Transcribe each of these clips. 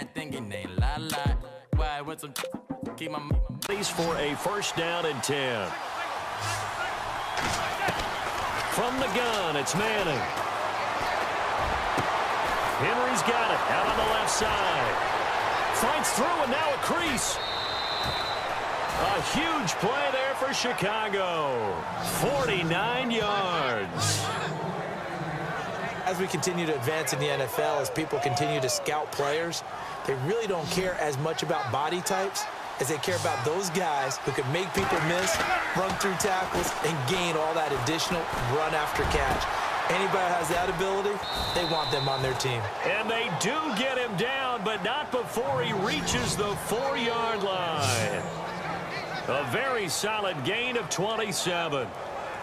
that thinking ain't la la. Why with some keep my He's for a first down and 10. From the gun, it's Manning. Henry's got it out on the left side. Finds through and now a crease. A huge play there for Chicago. 49 yards. As we continue to advance in the NFL, as people continue to scout players, they really don't care as much about body types as they care about those guys who can make people miss, run through tackles, and gain all that additional run after catch. Anybody has that ability, they want them on their team. And they do get him down, but not before he reaches the 4-yard line. A very solid gain of 27.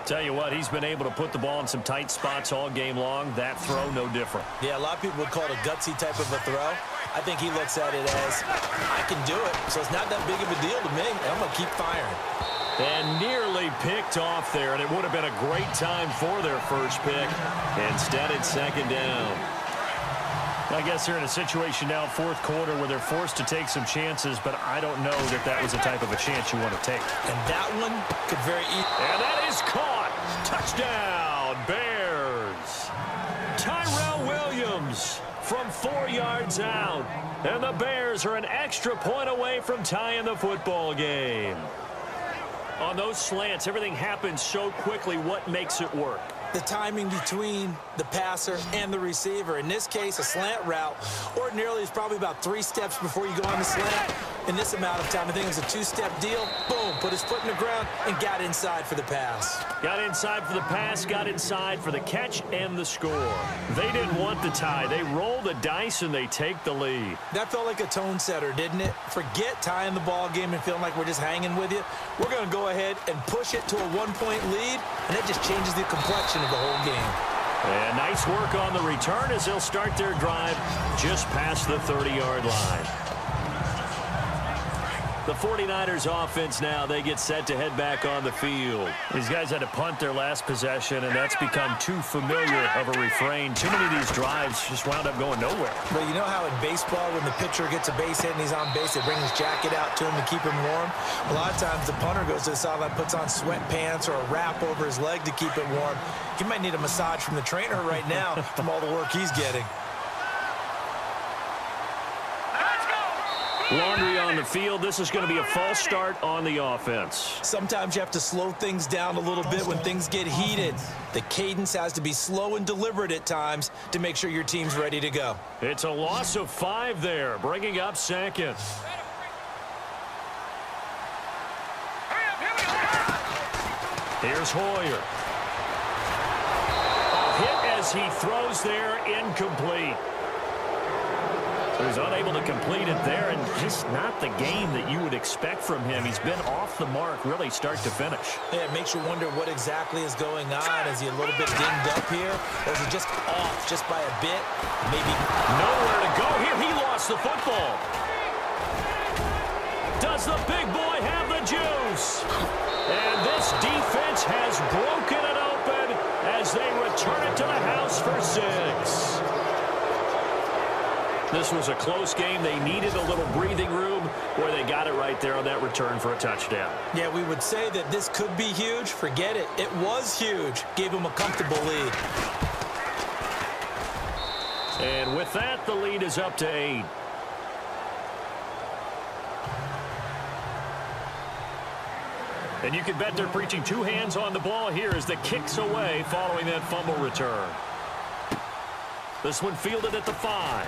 Tell you what, he's been able to put the ball in some tight spots all game long. That throw, no different. Yeah, a lot of people would call it a gutsy type of a throw. I think he looks at it as, I can do it, so it's not that big of a deal to me. I'm going to keep firing. And nearly picked off there, and it would have been a great time for their first pick. Instead, it's second down. I guess they're in a situation now, fourth quarter, where they're forced to take some chances, but I don't know that that was the type of a chance you want to take. And that one could very easily. And that is caught. Touchdown, Bears. Tyrell Williams from 4 yards out. And the Bears are an extra point away from tying the football game. On those slants, everything happens so quickly. What makes it work? The timing between the passer and the receiver. In this case, a slant route ordinarily is probably about 3 steps before you go on the slant. In this amount of time, I think it was a 2-step deal. Boom, put his foot in the ground and got inside for the pass. Got inside for the pass, got inside for the catch and the score. They didn't want the tie. They roll the dice and they take the lead. That felt like a tone setter, didn't it? Forget tying the ball game and feeling like we're just hanging with you. We're going to go ahead and push it to a 1-point lead, and that just changes the complexion of the whole game. And nice work on the return as they'll start their drive just past the 30-yard line. The 49ers offense now, they get set to head back on the field. These guys had to punt their last possession, and that's become too familiar of a refrain. Too many of these drives just wound up going nowhere. But you know how in baseball, when the pitcher gets a base hit and he's on base, they bring his jacket out to him to keep him warm? A lot of times the punter goes to the sideline, puts on sweatpants or a wrap over his leg to keep it warm. He might need a massage from the trainer right now from all the work he's getting. Laundry on the field. This is going to be a false start on the offense. Sometimes you have to slow things down a little bit when things get heated. The cadence has to be slow and deliberate at times to make sure your team's ready to go. It's a loss of 5 there, bringing up second. Here's Hoyer. A hit as he throws there, incomplete. So he's unable to complete it there, and just not the game that you would expect from him. He's been off the mark, really, start to finish. Yeah, it makes you wonder what exactly is going on. Is he a little bit dinged up here, or is he just off just by a bit? Maybe nowhere to go here. He lost the football. Does the big boy have the juice? And this defense has broken it open as they return it to the house for 6. This was a close game. They needed a little breathing room where they got it right there on that return for a touchdown. Yeah, we would say that this could be huge. Forget it. It was huge. Gave them a comfortable lead. And with that, the lead is up to 8. And you can bet they're preaching 2 hands on the ball here as the kick's away following that fumble return. This one fielded at the 5.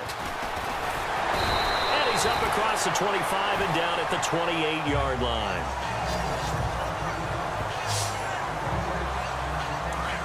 And he's up across the 25 and down at the 28-yard line.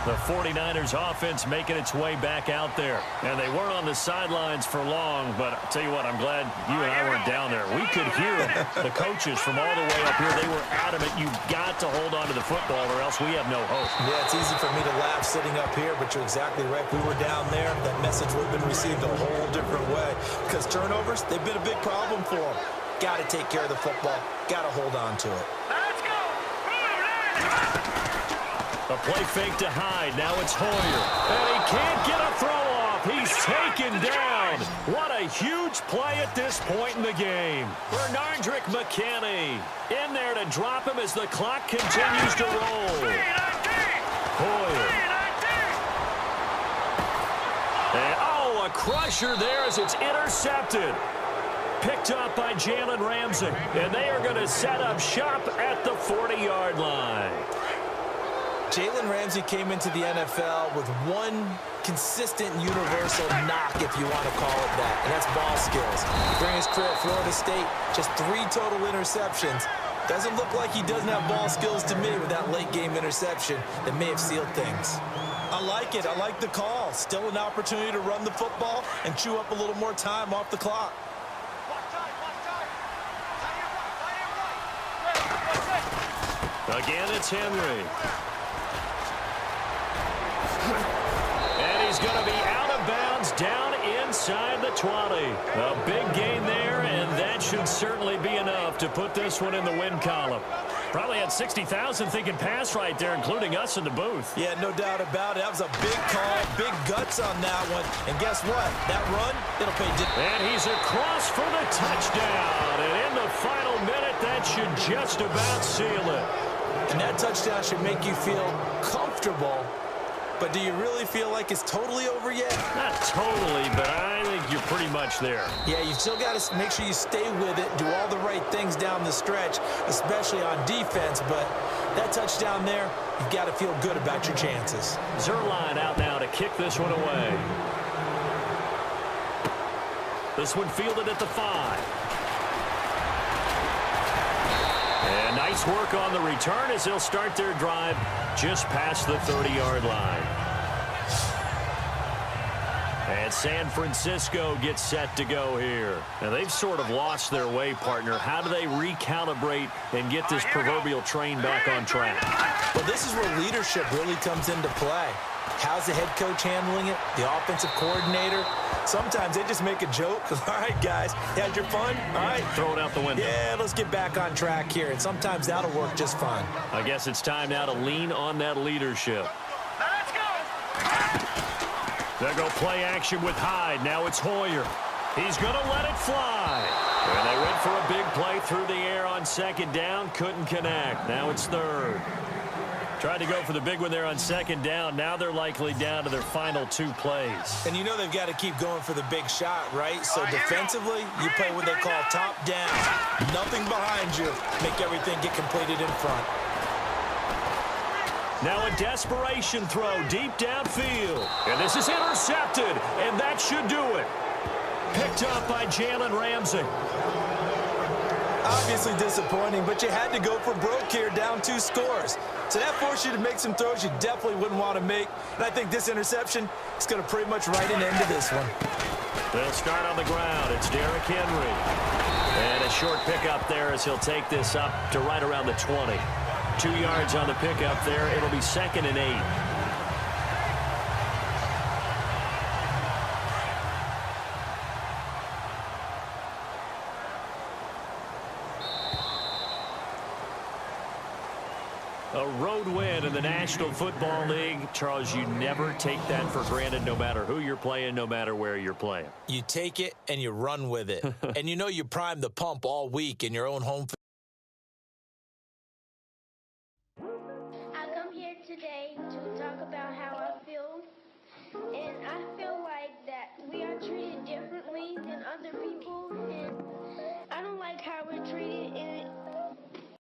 The 49ers offense making its way back out there. And they weren't on the sidelines for long, but I'll tell you what, I'm glad you and I weren't down there. We could hear the coaches from all the way up here. They were adamant, you've got to hold on to the football or else we have no hope. Yeah, it's easy for me to laugh sitting up here, but you're exactly right. If we were down there, that message would have been received a whole different way. Because turnovers, they've been a big problem for them. Got to take care of the football. Got to hold on to it. Let's go! A play fake to Hyde. Now it's Hoyer. And he can't get a throw off. He's taken down. down. What a huge play at this point in the game. Bernardrick McKinney in there to drop him as the clock continues to roll. Hoyer. And, oh, a crusher there as it's intercepted. Picked up by Jalen Ramsey. And they are going to set up shop at the 40-yard line. Jalen Ramsey came into the NFL with one consistent universal knock, if you want to call it that, and that's ball skills. During his career at Florida State, just 3 total interceptions. Doesn't look like he doesn't have ball skills to me with that late-game interception that may have sealed things. I like it. I like the call. Still an opportunity to run the football and chew up a little more time off the clock. Again, it's Henry. And he's going to be out of bounds down inside the 20. A big gain there, and that should certainly be enough to put this one in the win column. Probably had 60,000 thinking pass right there, including us in the booth. Yeah, no doubt about it. That was a big call, big guts on that one. And guess what? That run, it'll pay dividends. And he's across for the touchdown. And in the final minute, that should just about seal it. And that touchdown should make you feel comfortable. But do you really feel like it's totally over yet? Not totally, but I think you're pretty much there. Yeah, you've still got to make sure you stay with it, do all the right things down the stretch, especially on defense. But that touchdown there, you've got to feel good about your chances. Zerline out now to kick this one away. This one fielded at the 5. And nice work on the return as they'll start their drive just past the 30-yard line. And San Francisco gets set to go here. Now, they've sort of lost their way, partner. How do they recalibrate and get this proverbial train back on track? Well, this is where leadership really comes into play. How's the head coach handling it? The offensive coordinator? Sometimes they just make a joke. All right, guys, you had your fun? All right. Throw it out the window. Yeah, let's get back on track here. And sometimes that'll work just fine. I guess it's time now to lean on that leadership. Let's go. They'll go play action with Hyde. Now it's Hoyer. He's going to let it fly. And they went for a big play through the air on second down. Couldn't connect. Now it's third. Tried to go for the big one there on second down. Now they're likely down to their final 2 plays. And you know they've got to keep going for the big shot, right? So defensively, you play what they call top down. Nothing behind you. Make everything get completed in front. Now a desperation throw deep downfield. And this is intercepted, and that should do it. Picked up by Jalen Ramsey. Obviously disappointing, but you had to go for broke here, down 2 scores. So that forced you to make some throws you definitely wouldn't want to make. And I think this interception is going to pretty much write an end to this one. They'll start on the ground. It's Derrick Henry. And a short pickup there as he'll take this up to right around the 20. 2 yards on the pickup there. It'll be 2nd and 8. A road win in the National Football League. Charles, you never take that for granted no matter who you're playing, no matter where you're playing. You take it and you run with it. And you know you prime the pump all week in your own home